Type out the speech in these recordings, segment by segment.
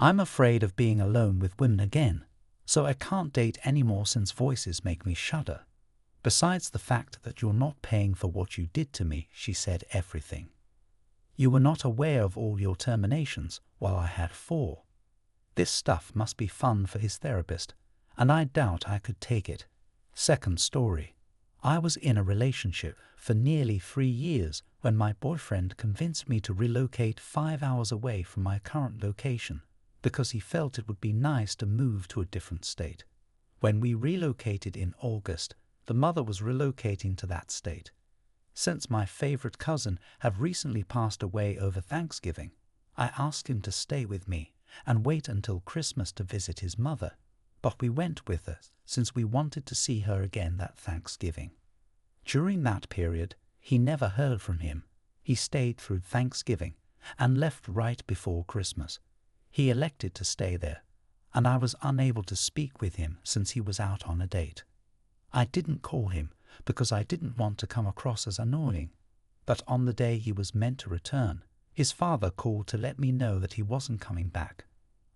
I'm afraid of being alone with women again, so I can't date anymore since voices make me shudder. Besides the fact that you're not paying for what you did to me, she said everything. You were not aware of all your terminations, while I had 4. This stuff must be fun for his therapist, and I doubt I could take it. Second story. I was in a relationship for nearly 3 years when my boyfriend convinced me to relocate 5 hours away from my current location because he felt it would be nice to move to a different state. When we relocated in August, the mother was relocating to that state. Since my favorite cousin had recently passed away over Thanksgiving, I asked him to stay with me and wait until Christmas to visit his mother, but we went with her since we wanted to see her again that Thanksgiving. During that period, he never heard from him. He stayed through Thanksgiving and left right before Christmas. He elected to stay there, and I was unable to speak with him since he was out on a date. I didn't call him because I didn't want to come across as annoying, but on the day he was meant to return, his father called to let me know that he wasn't coming back.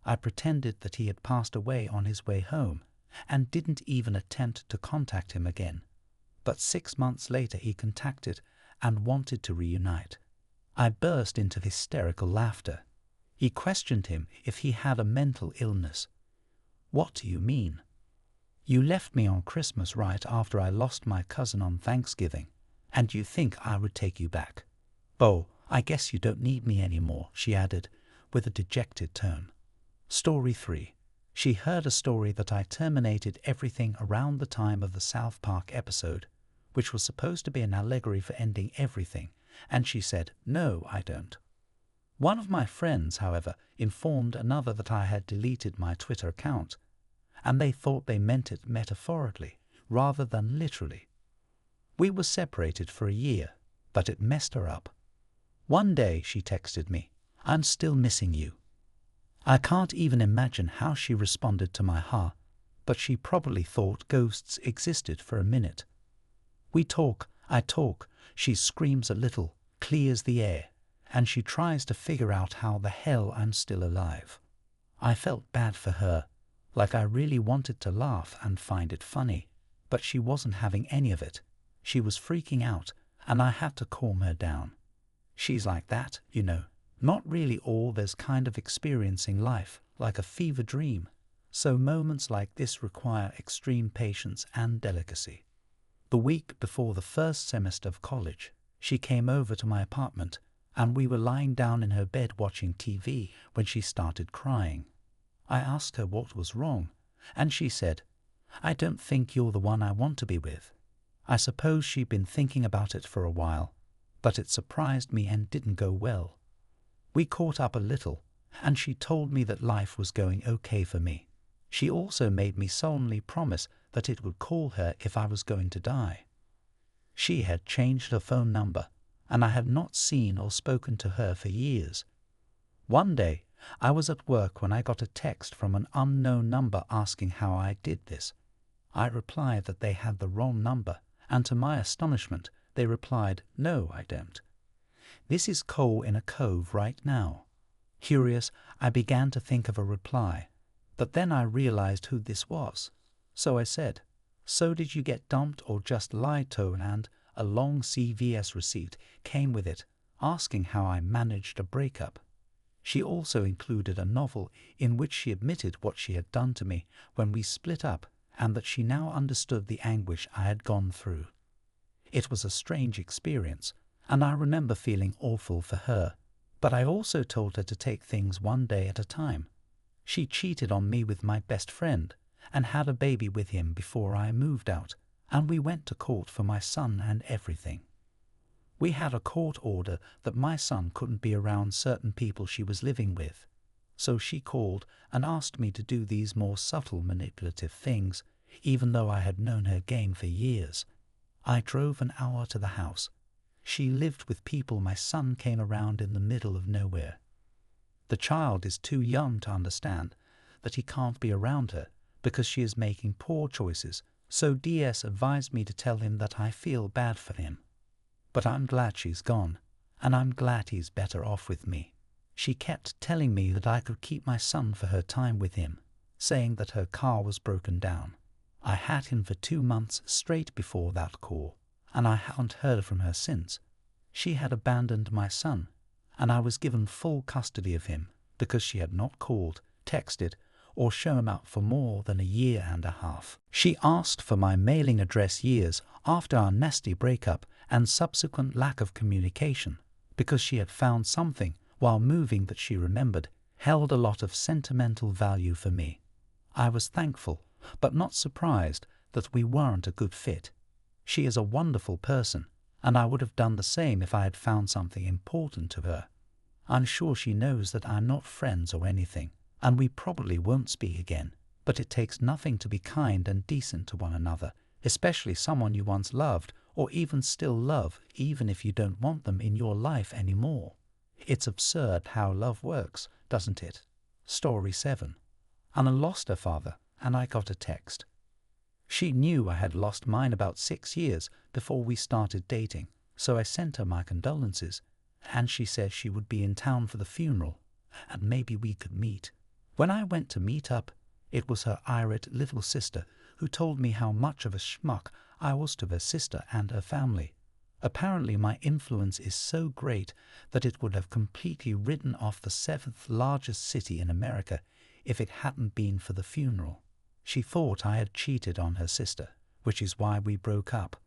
I pretended that he had passed away on his way home and didn't even attempt to contact him again. But 6 months later he contacted and wanted to reunite. I burst into hysterical laughter. He questioned him if he had a mental illness. What do you mean? You left me on Christmas right after I lost my cousin on Thanksgiving, and you think I would take you back. Oh, I guess you don't need me anymore, she added, with a dejected tone. Story 3. She heard a story that I terminated everything around the time of the South Park episode, which was supposed to be an allegory for ending everything, and she said, no, I don't. One of my friends, however, informed another that I had deleted my Twitter account, and they thought they meant it metaphorically rather than literally. We were separated for a year, but it messed her up. One day she texted me, I'm still missing you. I can't even imagine how she responded to my ha, but she probably thought ghosts existed for a minute. We talk, I talk, she screams a little, clears the air, and she tries to figure out how the hell I'm still alive. I felt bad for her, like I really wanted to laugh and find it funny, but she wasn't having any of it. She was freaking out, and I had to calm her down. She's like that, you know, not really all there's kind of experiencing life like a fever dream, so moments like this require extreme patience and delicacy. The week before the first semester of college, she came over to my apartment, and we were lying down in her bed watching TV when she started crying. I asked her what was wrong, and she said, I don't think you're the one I want to be with. I suppose she'd been thinking about it for a while, but it surprised me and didn't go well. We caught up a little, and she told me that life was going okay for me. She also made me solemnly promise that it would call her if I was going to die. She had changed her phone number, and I had not seen or spoken to her for years. One day, I was at work when I got a text from an unknown number asking how I did this. I replied that they had the wrong number, and to my astonishment, they replied, no, I don't. This is coal in a cove right now. Curious, I began to think of a reply, but then I realized who this was. So I said, so did you get dumped or just lied to? And a long CVS receipt came with it, asking how I managed a breakup. She also included a novel in which she admitted what she had done to me when we split up, and that she now understood the anguish I had gone through. It was a strange experience, and I remember feeling awful for her, but I also told her to take things one day at a time. She cheated on me with my best friend and had a baby with him before I moved out, and we went to court for my son and everything. We had a court order that my son couldn't be around certain people she was living with, so she called and asked me to do these more subtle manipulative things, even though I had known her game for years. I drove an hour to the house. She lived with people my son came around in the middle of nowhere. The child is too young to understand that he can't be around her because she is making poor choices, so DS advised me to tell him that I feel bad for him. But I'm glad she's gone, and I'm glad he's better off with me. She kept telling me that I could keep my son for her time with him, saying that her car was broken down. I had him for 2 months straight before that call, and I haven't heard from her since. She had abandoned my son, and I was given full custody of him because she had not called, texted, or shown up for more than a year and a half. She asked for my mailing address years after our nasty breakup and subsequent lack of communication because she had found something while moving that she remembered held a lot of sentimental value for me. I was thankful, but not surprised that we weren't a good fit. She is a wonderful person, and I would have done the same if I had found something important to her. I'm sure she knows that I'm not friends or anything, and we probably won't speak again, but it takes nothing to be kind and decent to one another, especially someone you once loved or even still love, even if you don't want them in your life anymore. It's absurd how love works, doesn't it? Story 7. Anna lost her father, and I got a text. She knew I had lost mine about 6 years before we started dating, so I sent her my condolences, and she said she would be in town for the funeral, and maybe we could meet. When I went to meet up, it was her irate little sister who told me how much of a schmuck I was to her sister and her family. Apparently my influence is so great that it would have completely ridden off the 7th largest city in America if it hadn't been for the funeral. She thought I had cheated on her sister, which is why we broke up.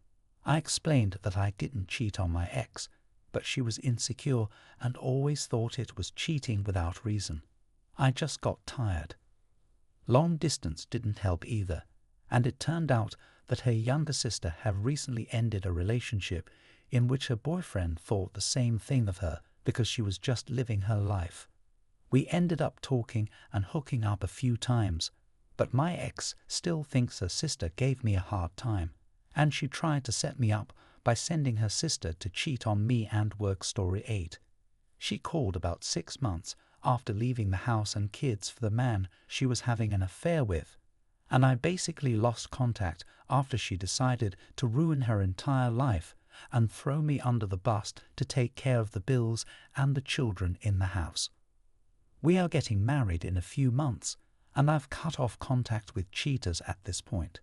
I explained that I didn't cheat on my ex, but she was insecure and always thought it was cheating without reason. I just got tired. Long distance didn't help either, and it turned out that her younger sister had recently ended a relationship in which her boyfriend thought the same thing of her because she was just living her life. We ended up talking and hooking up a few times, but my ex still thinks her sister gave me a hard time, and she tried to set me up by sending her sister to cheat on me and work story 8. She called about 6 months after leaving the house and kids for the man she was having an affair with, and I basically lost contact after she decided to ruin her entire life and throw me under the bus to take care of the bills and the children in the house. We are getting married in a few months, and I've cut off contact with cheaters at this point.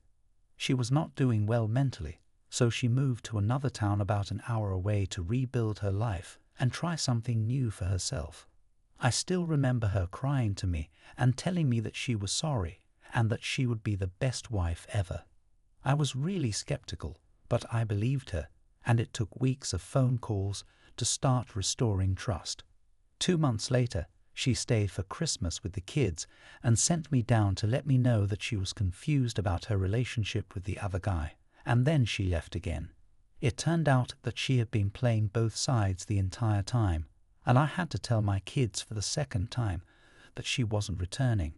She was not doing well mentally, so she moved to another town about an hour away to rebuild her life and try something new for herself. I still remember her crying to me and telling me that she was sorry and that she would be the best wife ever. I was really skeptical, but I believed her, and it took weeks of phone calls to start restoring trust. 2 months later, she stayed for Christmas with the kids and sent me down to let me know that she was confused about her relationship with the other guy, and then she left again. It turned out that she had been playing both sides the entire time, and I had to tell my kids for the second time that she wasn't returning.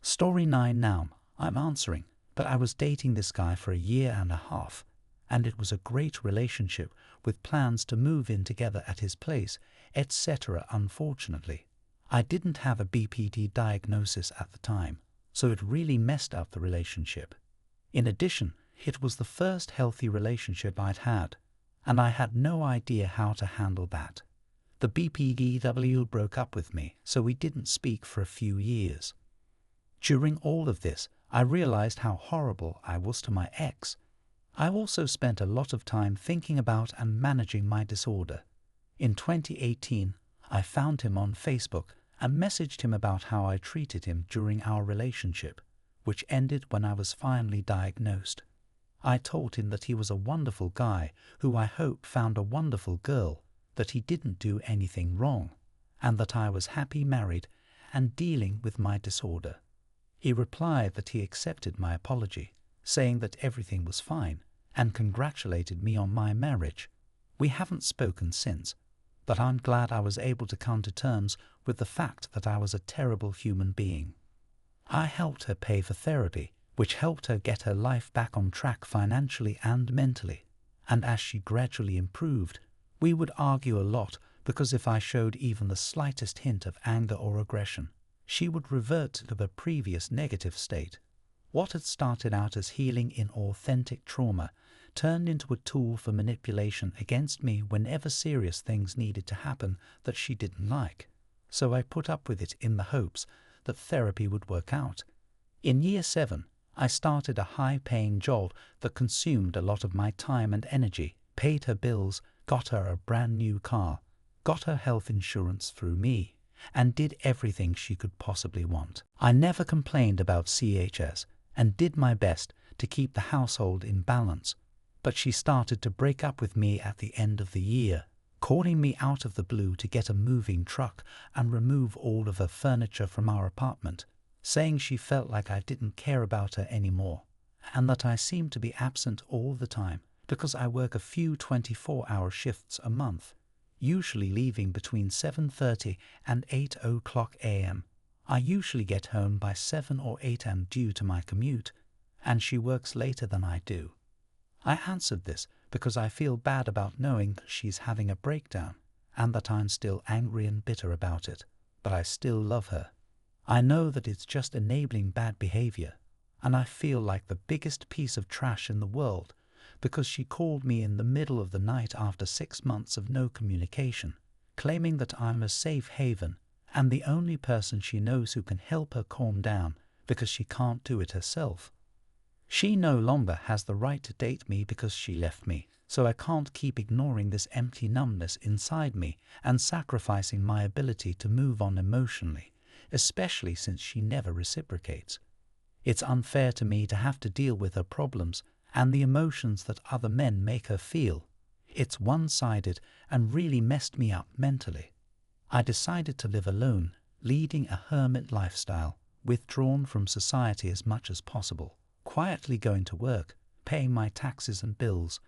Story 9 now, I'm answering, but I was dating this guy for a year and a half, and it was a great relationship with plans to move in together at his place, etc. Unfortunately, I didn't have a BPD diagnosis at the time, so it really messed up the relationship. In addition, it was the first healthy relationship I'd had, and I had no idea how to handle that. The BPDW broke up with me, so we didn't speak for a few years. During all of this, I realized how horrible I was to my ex. I also spent a lot of time thinking about and managing my disorder. In 2018, I found him on Facebook and messaged him about how I treated him during our relationship, which ended when I was finally diagnosed. I told him that he was a wonderful guy who I hope found a wonderful girl, that he didn't do anything wrong, and that I was happy married and dealing with my disorder. He replied that he accepted my apology, saying that everything was fine, and congratulated me on my marriage. We haven't spoken since, but I'm glad I was able to come to terms with the fact that I was a terrible human being. I helped her pay for therapy, which helped her get her life back on track financially and mentally, and as she gradually improved, we would argue a lot because if I showed even the slightest hint of anger or aggression, she would revert to the previous negative state. What had started out as healing in authentic trauma turned into a tool for manipulation against me whenever serious things needed to happen that she didn't like. so I put up with it in the hopes that therapy would work out. In year 7, I started a high-paying job that consumed a lot of my time and energy, paid her bills, got her a brand new car, got her health insurance through me, and did everything she could possibly want. I never complained about CHS and did my best to keep the household in balance, but she started to break up with me at the end of the year, calling me out of the blue to get a moving truck and remove all of her furniture from our apartment, saying she felt like I didn't care about her anymore, and that I seemed to be absent all the time because I work a few 24-hour shifts a month, usually leaving between 7:30 and 8:00 a.m. I usually get home by 7 or 8 am due to my commute, and she works later than I do. I answered this because I feel bad about knowing that she's having a breakdown and that I'm still angry and bitter about it, but I still love her. I know that it's just enabling bad behavior, and I feel like the biggest piece of trash in the world because she called me in the middle of the night after 6 months of no communication, claiming that I'm a safe haven and the only person she knows who can help her calm down because she can't do it herself. She no longer has the right to date me because she left me, so I can't keep ignoring this empty numbness inside me and sacrificing my ability to move on emotionally, especially since she never reciprocates. It's unfair to me to have to deal with her problems and the emotions that other men make her feel. It's one-sided and really messed me up mentally. I decided to live alone, leading a hermit lifestyle, withdrawn from society as much as possible, quietly going to work, paying my taxes and bills,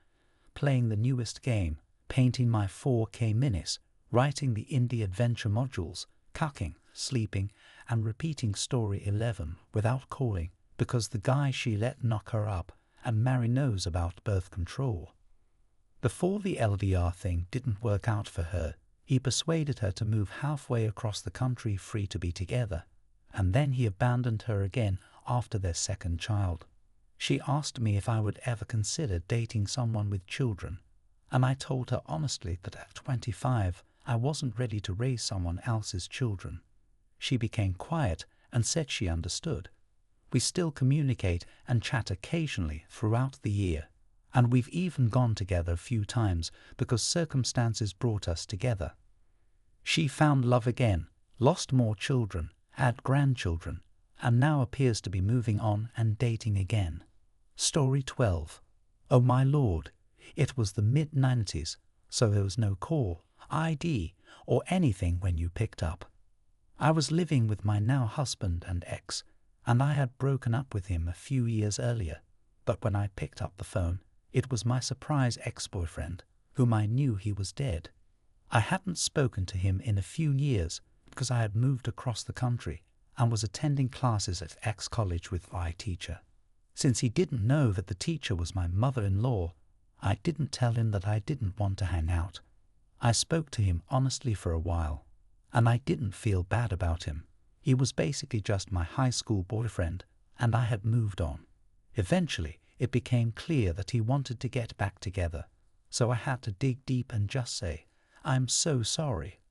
playing the newest game, painting my 4K minis, writing the indie adventure modules, cucking, sleeping, and repeating story 11 without calling because the guy she let knock her up and marry knows about birth control. Before the LDR thing didn't work out for her, he persuaded her to move halfway across the country free to be together, and then he abandoned her again after their second child. She asked me if I would ever consider dating someone with children, and I told her honestly that at 25 I wasn't ready to raise someone else's children. She became quiet and said she understood. We still communicate and chat occasionally throughout the year, and we've even gone together a few times because circumstances brought us together. She found love again, lost more children, had grandchildren, and now appears to be moving on and dating again. Story 12. Oh my lord, it was the mid-90s, so there was no call, ID, or anything when you picked up. I was living with my now husband and ex, and I had broken up with him a few years earlier, but when I picked up the phone, it was my surprise ex-boyfriend, whom I knew he was dead. I hadn't spoken to him in a few years because I had moved across the country and was attending classes at ex-college with my teacher. Since he didn't know that the teacher was my mother-in-law, I didn't tell him that I didn't want to hang out. I spoke to him honestly for a while, and I didn't feel bad about him. He was basically just my high school boyfriend, and I had moved on. Eventually, it became clear that he wanted to get back together, so I had to dig deep and just say, "I'm so sorry.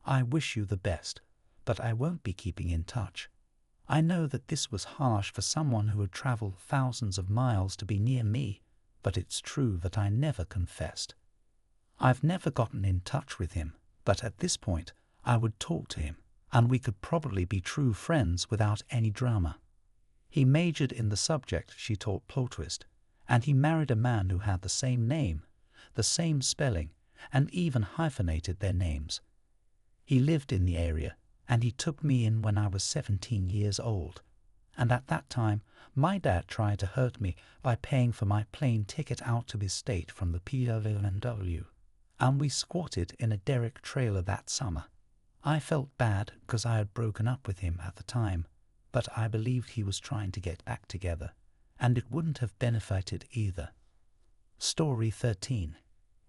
I wish you the best, but I won't be keeping in touch." I know that this was harsh for someone who had traveled thousands of miles to be near me, but it's true that I never confessed. I've never gotten in touch with him, but at this point, I would talk to him, and we could probably be true friends without any drama. He majored in the subject she taught plot twist, and he married a man who had the same name, the same spelling, and even hyphenated their names. He lived in the area, and he took me in when I was 17 years old, and at that time my dad tried to hurt me by paying for my plane ticket out to his state from the PLNW, and we squatted in a derrick trailer that summer. I felt bad because I had broken up with him at the time, but I believed he was trying to get back together, and it wouldn't have benefited either. Story 13.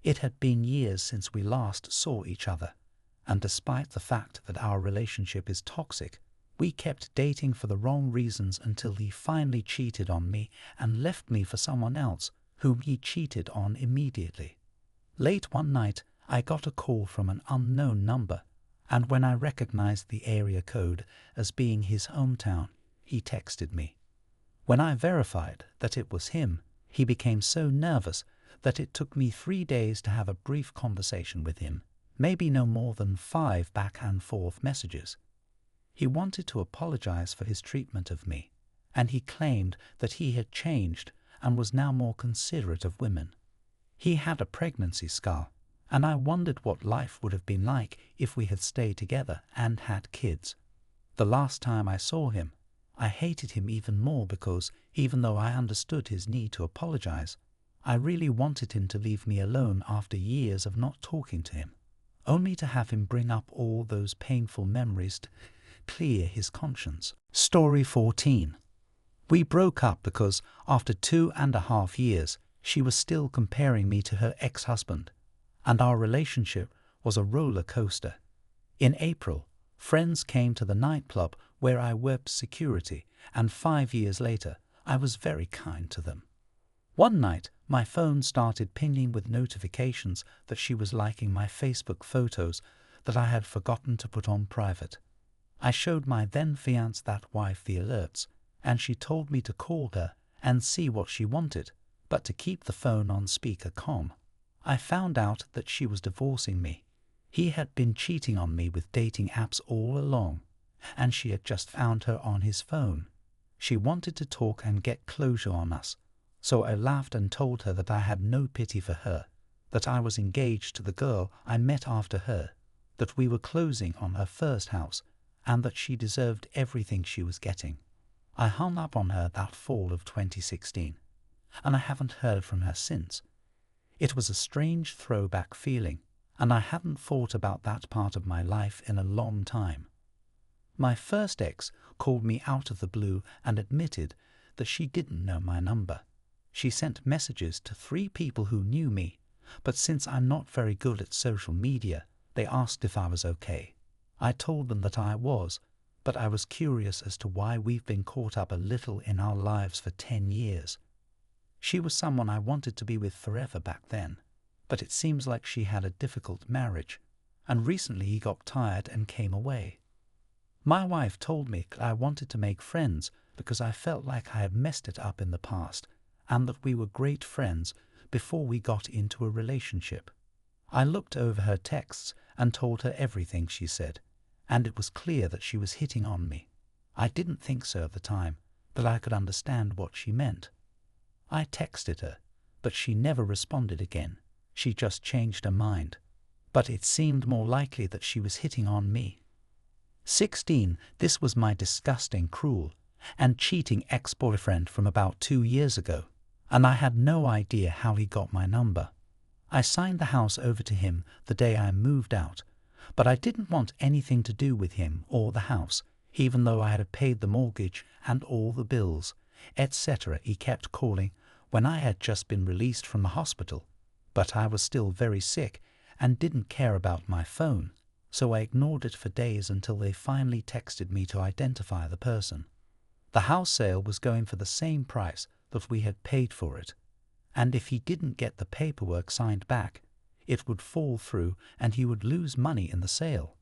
It had been years since we last saw each other, and despite the fact that our relationship is toxic, we kept dating for the wrong reasons until he finally cheated on me and left me for someone else, whom he cheated on immediately. Late one night, I got a call from an unknown number, and when I recognized the area code as being his hometown, he texted me. When I verified that it was him, he became so nervous that it took me 3 days to have a brief conversation with him, maybe no more than 5 back and forth messages. He wanted to apologize for his treatment of me, and he claimed that he had changed and was now more considerate of women. He had a pregnancy scar, and I wondered what life would have been like if we had stayed together and had kids. The last time I saw him, I hated him even more because, even though I understood his need to apologize, I really wanted him to leave me alone after years of not talking to him, only to have him bring up all those painful memories to clear his conscience. Story 14. We broke up because, after 2.5 years, she was still comparing me to her ex-husband, and our relationship was a roller coaster. In April, friends came to the nightclub where I worked security, and 5 years later, I was very kind to them. One night, my phone started pinging with notifications that she was liking my Facebook photos that I had forgotten to put on private. I showed my then-fiancée that wife the alerts, and she told me to call her and see what she wanted, but to keep the phone on speaker com. I found out that she was divorcing me. He had been cheating on me with dating apps all along, and she had just found her on his phone. She wanted to talk and get closure on us, so I laughed and told her that I had no pity for her, that I was engaged to the girl I met after her, that we were closing on her first house, and that she deserved everything she was getting. I hung up on her that fall of 2016, and I haven't heard from her since. It was a strange throwback feeling, and I hadn't thought about that part of my life in a long time. My first ex called me out of the blue and admitted that she didn't know my number. She sent messages to 3 people who knew me, but since I'm not very good at social media, they asked if I was okay. I told them that I was, but I was curious as to why we've been caught up a little in our lives for 10 years. She was someone I wanted to be with forever back then, but it seems like she had a difficult marriage, and recently he got tired and came away. My wife told me that I wanted to make friends because I felt like I had messed it up in the past, and that we were great friends before we got into a relationship. I looked over her texts and told her everything she said, and it was clear that she was hitting on me. I didn't think so at the time, but I could understand what she meant. I texted her, but she never responded again. She just changed her mind. But it seemed more likely that she was hitting on me. 16. This was my disgusting, cruel, and cheating ex-boyfriend from about 2 years ago, and I had no idea how he got my number. I signed the house over to him the day I moved out, but I didn't want anything to do with him or the house, even though I had paid the mortgage and all the bills, etc. He kept calling when I had just been released from the hospital, but I was still very sick and didn't care about my phone, so I ignored it for days until they finally texted me to identify the person. The house sale was going for the same price that we had paid for it, and if he didn't get the paperwork signed back, it would fall through and he would lose money in the sale.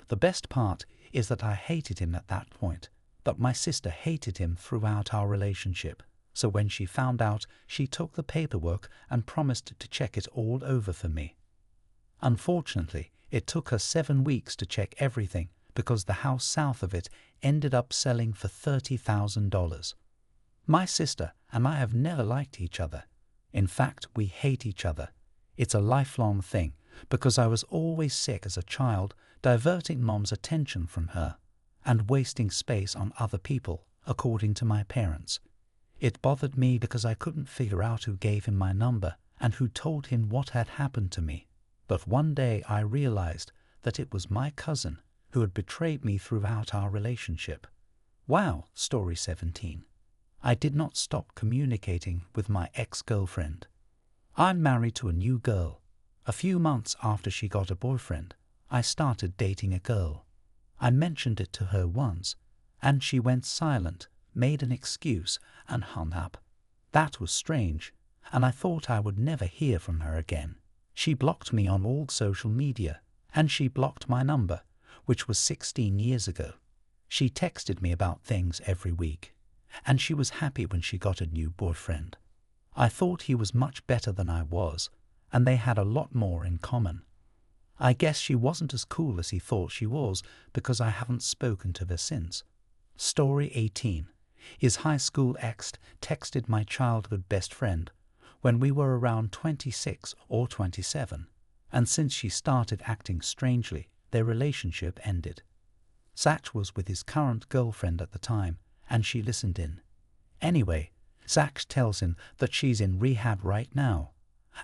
The best part is that I hated him at that point, but my sister hated him throughout our relationship, so when she found out, she took the paperwork and promised to check it all over for me. Unfortunately, it took her 7 weeks to check everything because the house south of it ended up selling for $30,000. My sister and I have never liked each other. In fact, we hate each other. It's a lifelong thing because I was always sick as a child, diverting Mom's attention from her and wasting space on other people, according to my parents. It bothered me because I couldn't figure out who gave him my number and who told him what had happened to me. But one day I realized that it was my cousin who had betrayed me throughout our relationship. Wow, story 17. I did not stop communicating with my ex-girlfriend. I'm married to a new girl. A few months after she got a boyfriend, I started dating a girl. I mentioned it to her once, and she went silent, made an excuse, and hung up. That was strange, and I thought I would never hear from her again. She blocked me on all social media, and she blocked my number, which was 16 years ago. She texted me about things every week, and she was happy when she got a new boyfriend. I thought he was much better than I was, and they had a lot more in common. I guess she wasn't as cool as he thought she was because I haven't spoken to her since. Story 18. His high school ex texted my childhood best friend when we were around 26 or 27, and since she started acting strangely, their relationship ended. Zach was with his current girlfriend at the time, and she listened in. Anyway, Zach tells him that she's in rehab right now,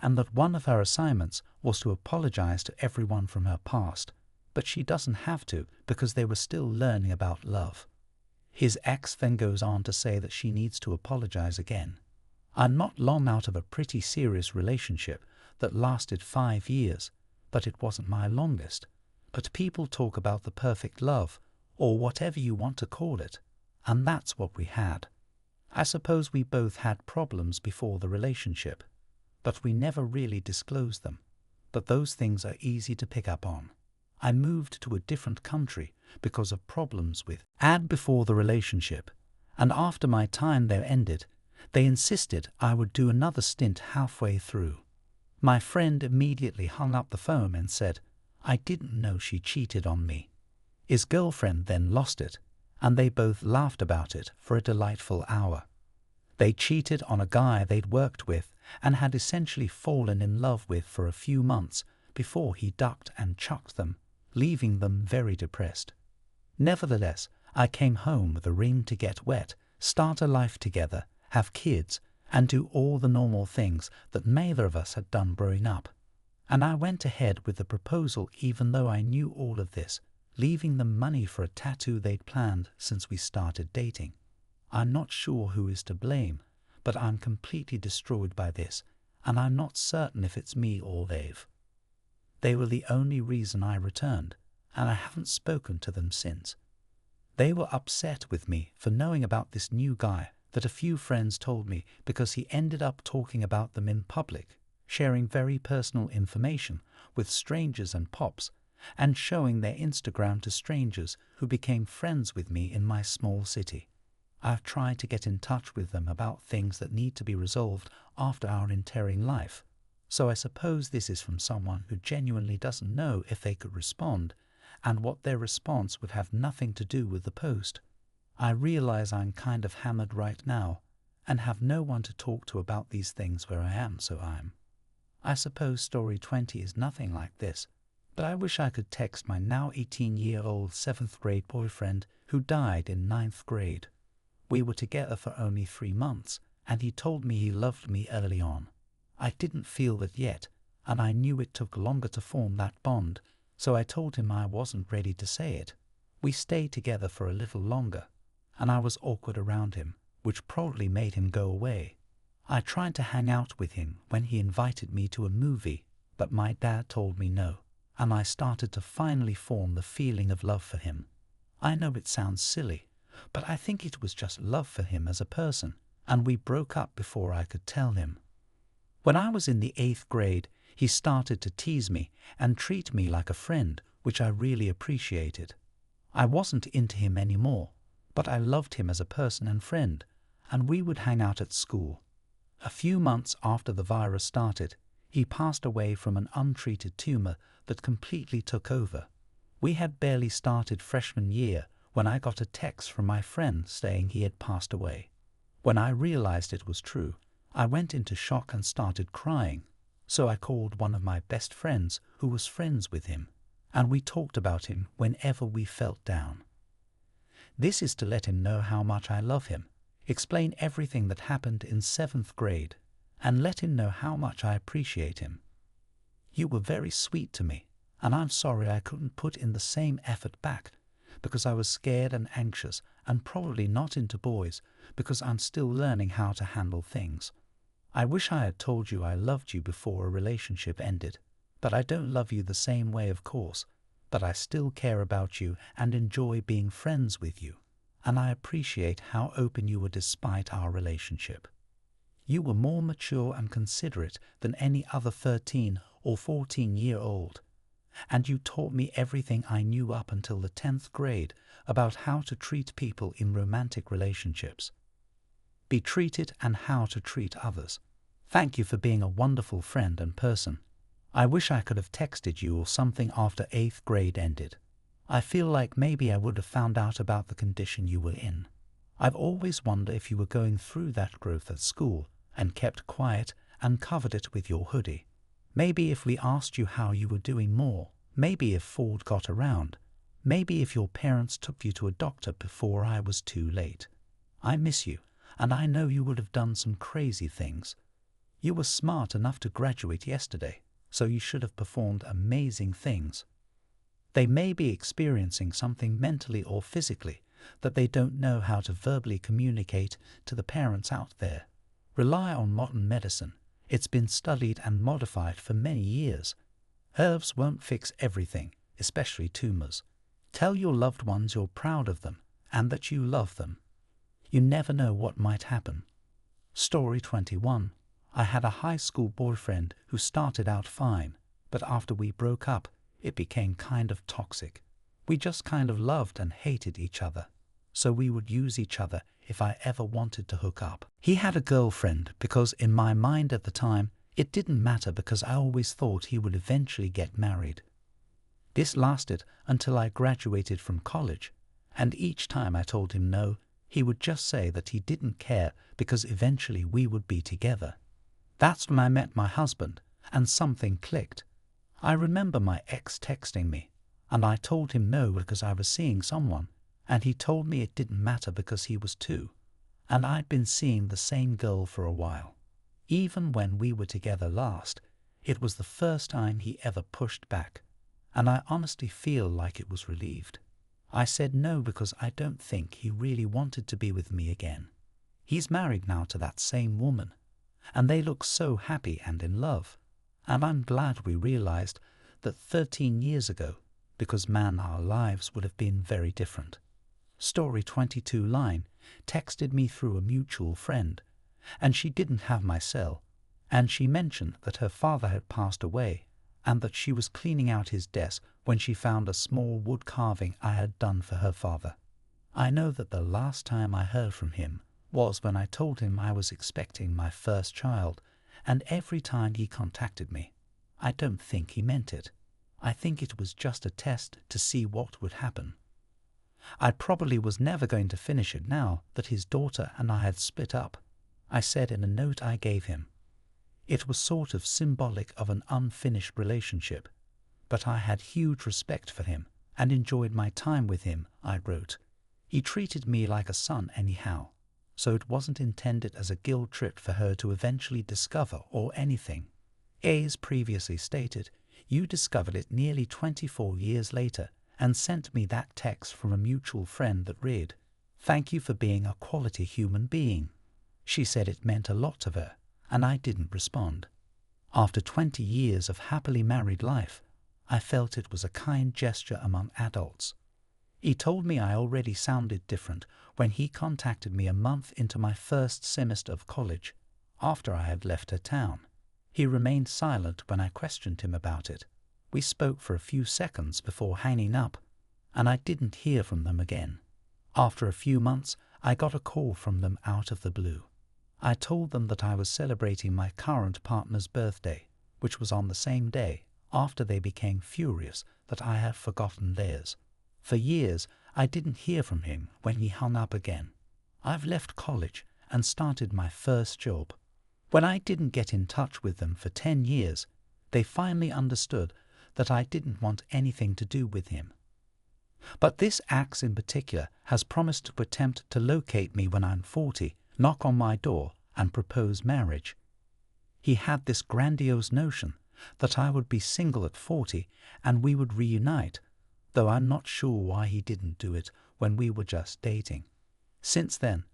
and that one of her assignments was to apologize to everyone from her past, but she doesn't have to because they were still learning about love. His ex then goes on to say that she needs to apologize again. I'm not long out of a pretty serious relationship that lasted 5 years, but it wasn't my longest. But people talk about the perfect love, or whatever you want to call it, and that's what we had. I suppose we both had problems before the relationship, but we never really disclosed them. But those things are easy to pick up on. I moved to a different country because of problems with and before the relationship, and after my time there ended, they insisted I would do another stint halfway through. My friend immediately hung up the phone and said, I didn't know she cheated on me. His girlfriend then lost it, and they both laughed about it for a delightful hour. They cheated on a guy they'd worked with and had essentially fallen in love with for a few months before he ducked and chucked them, leaving them very depressed. Nevertheless, I came home with a ring to get wet, start a life together, have kids, and do all the normal things that neither of us had done growing up. And I went ahead with the proposal even though I knew all of this, leaving them money for a tattoo they'd planned since we started dating. I'm not sure who is to blame, but I'm completely destroyed by this, and I'm not certain if it's me or they've. They were the only reason I returned, and I haven't spoken to them since. They were upset with me for knowing about this new guy that a few friends told me because he ended up talking about them in public, sharing very personal information with strangers and pops, and showing their Instagram to strangers who became friends with me in my small city. I've tried to get in touch with them about things that need to be resolved after our entering life, so I suppose this is from someone who genuinely doesn't know if they could respond, and what their response would have nothing to do with the post. I realize I'm kind of hammered right now, and have no one to talk to about these things where I am, I suppose story 20 is nothing like this, but I wish I could text my now 18-year-old 7th grade boyfriend who died in 9th grade. We were together for only 3 months, and he told me he loved me early on. I didn't feel that yet, and I knew it took longer to form that bond, so I told him I wasn't ready to say it. We stayed together for a little longer, and I was awkward around him, which probably made him go away. I tried to hang out with him when he invited me to a movie, but my dad told me no, and I started to finally form the feeling of love for him. I know it sounds silly, but I think it was just love for him as a person, and we broke up before I could tell him. When I was in the 8th grade, he started to tease me and treat me like a friend, which I really appreciated. I wasn't into him anymore, but I loved him as a person and friend, and we would hang out at school. A few months after the virus started, he passed away from an untreated tumor that completely took over. We had barely started freshman year when I got a text from my friend saying he had passed away. When I realized it was true, I went into shock and started crying, so I called one of my best friends who was friends with him, and we talked about him whenever we felt down. This is to let him know how much I love him, explain everything that happened in 7th grade, and let him know how much I appreciate him. You were very sweet to me, and I'm sorry I couldn't put in the same effort back, because I was scared and anxious and probably not into boys because I'm still learning how to handle things. I wish I had told you I loved you before a relationship ended, but I don't love you the same way, of course, but I still care about you and enjoy being friends with you, and I appreciate how open you were despite our relationship. You were more mature and considerate than any other 13 or 14-year-old, and you taught me everything I knew up until the 10th grade about how to treat people in romantic relationships. Be treated and how to treat others. Thank you for being a wonderful friend and person. I wish I could have texted you or something after 8th grade ended. I feel like maybe I would have found out about the condition you were in. I've always wondered if you were going through that growth at school and kept quiet and covered it with your hoodie. Maybe if we asked you how you were doing more, maybe if Ford got around, maybe if your parents took you to a doctor before I was too late. I miss you, and I know you would have done some crazy things. You were smart enough to graduate yesterday, so you should have performed amazing things. They may be experiencing something mentally or physically that they don't know how to verbally communicate to the parents out there. Rely on modern medicine. It's been studied and modified for many years. Herbs won't fix everything, especially tumors. Tell your loved ones you're proud of them and that you love them. You never know what might happen. Story 21. I had a high school boyfriend who started out fine, but after we broke up, it became kind of toxic. We just kind of loved and hated each other, so we would use each other if I ever wanted to hook up. He had a girlfriend because in my mind at the time, it didn't matter because I always thought he would eventually get married. This lasted until I graduated from college, and each time I told him no, he would just say that he didn't care because eventually we would be together. That's when I met my husband, and something clicked. I remember my ex texting me, and I told him no because I was seeing someone, and he told me it didn't matter because he was too, and I'd been seeing the same girl for a while. Even when we were together last, it was the first time he ever pushed back, and I honestly feel like it was relieved. I said no because I don't think he really wanted to be with me again. He's married now to that same woman, and they look so happy and in love, and I'm glad we realized that 13 years ago, because man, our lives would have been very different. Story 22 line texted me through a mutual friend, and she didn't have my cell, and she mentioned that her father had passed away and that she was cleaning out his desk when she found a small wood carving I had done for her father. I know that the last time I heard from him was when I told him I was expecting my first child, and every time he contacted me, I don't think he meant it. I think it was just a test to see what would happen. I probably was never going to finish it now that his daughter and I had split up. I said in a note I gave him. It was sort of symbolic of an unfinished relationship, but I had huge respect for him and enjoyed my time with him, I wrote. He treated me like a son anyhow, so it wasn't intended as a guilt trip for her to eventually discover or anything. As previously stated, you discovered it nearly 24 years later and sent me that text from a mutual friend that read, "Thank you for being a quality human being." She said it meant a lot to her, and I didn't respond. After 20 years of happily married life, I felt it was a kind gesture among adults. He told me I already sounded different when he contacted me a month into my first semester of college, after I had left her town. He remained silent when I questioned him about it. We spoke for a few seconds before hanging up, and I didn't hear from them again. After a few months, I got a call from them out of the blue. I told them that I was celebrating my current partner's birthday, which was on the same day, after they became furious that I had forgotten theirs. For years, I didn't hear from him when he hung up again. I've left college and started my first job. When I didn't get in touch with them for 10 years, they finally understood that I didn't want anything to do with him. But this axe in particular has promised to attempt to locate me when I'm 40, knock on my door, and propose marriage. He had this grandiose notion that I would be single at 40 and we would reunite, though I'm not sure why he didn't do it when we were just dating. Since then,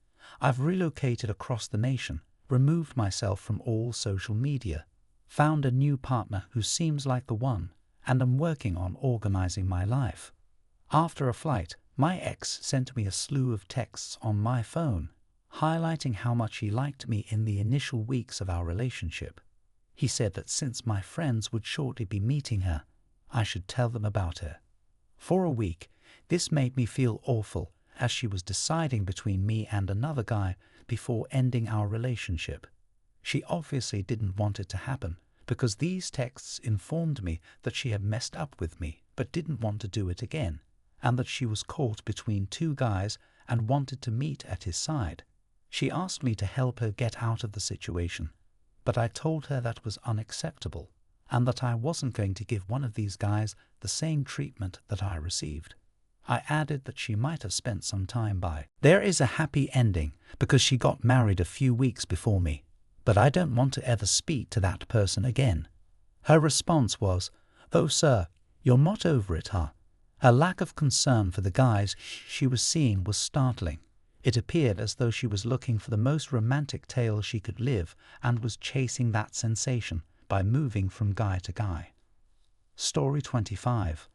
I've relocated across the nation, removed myself from all social media, found a new partner who seems like the one, and am working on organizing my life. After a flight, my ex sent me a slew of texts on my phone, highlighting how much he liked me in the initial weeks of our relationship. He said that since my friends would shortly be meeting her, I should tell them about her. For a week, this made me feel awful, as she was deciding between me and another guy before ending our relationship. She obviously didn't want it to happen, because these texts informed me that she had messed up with me but didn't want to do it again, and that she was caught between two guys and wanted to meet at his side. She asked me to help her get out of the situation, but I told her that was unacceptable, and that I wasn't going to give one of these guys the same treatment that I received. I added that she might have spent some time by. There is a happy ending because she got married a few weeks before me, but I don't want to ever speak to that person again. Her response was, "Oh sir, you're not over it, huh?" Her lack of concern for the guys she was seeing was startling. It appeared as though she was looking for the most romantic tale she could live and was chasing that sensation by moving from guy to guy. Story 25.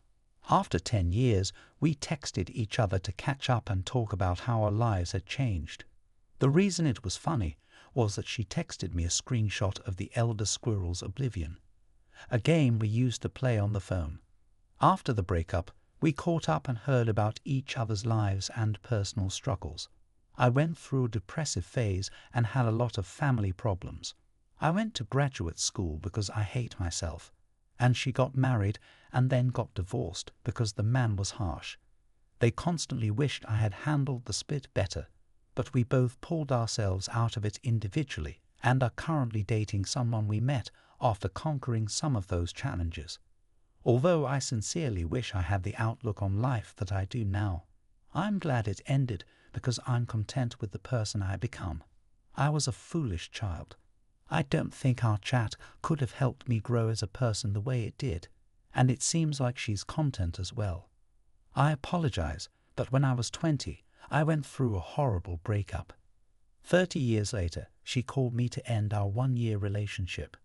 After 10 years, we texted each other to catch up and talk about how our lives had changed. The reason it was funny was that she texted me a screenshot of the Elder Squirrel's Oblivion, a game we used to play on the phone. After the breakup, we caught up and heard about each other's lives and personal struggles. I went through a depressive phase and had a lot of family problems. I went to graduate school because I hate myself, and she got married and then got divorced because the man was harsh. They constantly wished I had handled the split better, but we both pulled ourselves out of it individually and are currently dating someone we met after conquering some of those challenges. Although I sincerely wish I had the outlook on life that I do now, I'm glad it ended because I'm content with the person I become. I was a foolish child. I don't think our chat could have helped me grow as a person the way it did, and it seems like she's content as well. I apologize, but when I was 20, I went through a horrible breakup. 30 years later, she called me to end our 1-year relationship.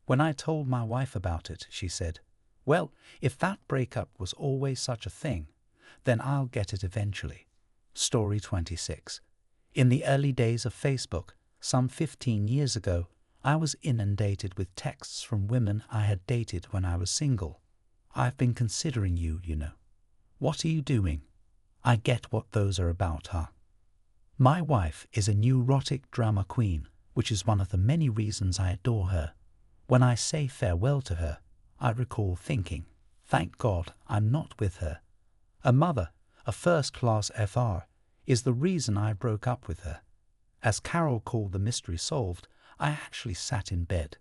When I told my wife about it, she said, "Well, if that breakup was always such a thing, then I'll get it eventually." Story 26. In the early days of Facebook, some 15 years ago, I was inundated with texts from women I had dated when I was single. "I've been considering you, you know. What are you doing?" I get what those are about, huh? My wife is a neurotic drama queen, which is one of the many reasons I adore her. When I say farewell to her, I recall thinking, thank God I'm not with her. A mother, a first-class FR, is the reason I broke up with her. As Carol called the mystery solved, I actually sat in bed.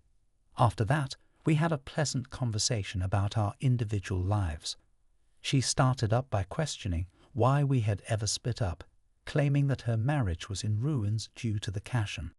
After that, we had a pleasant conversation about our individual lives. She started up by questioning why we had ever split up, claiming that her marriage was in ruins due to the cash-in.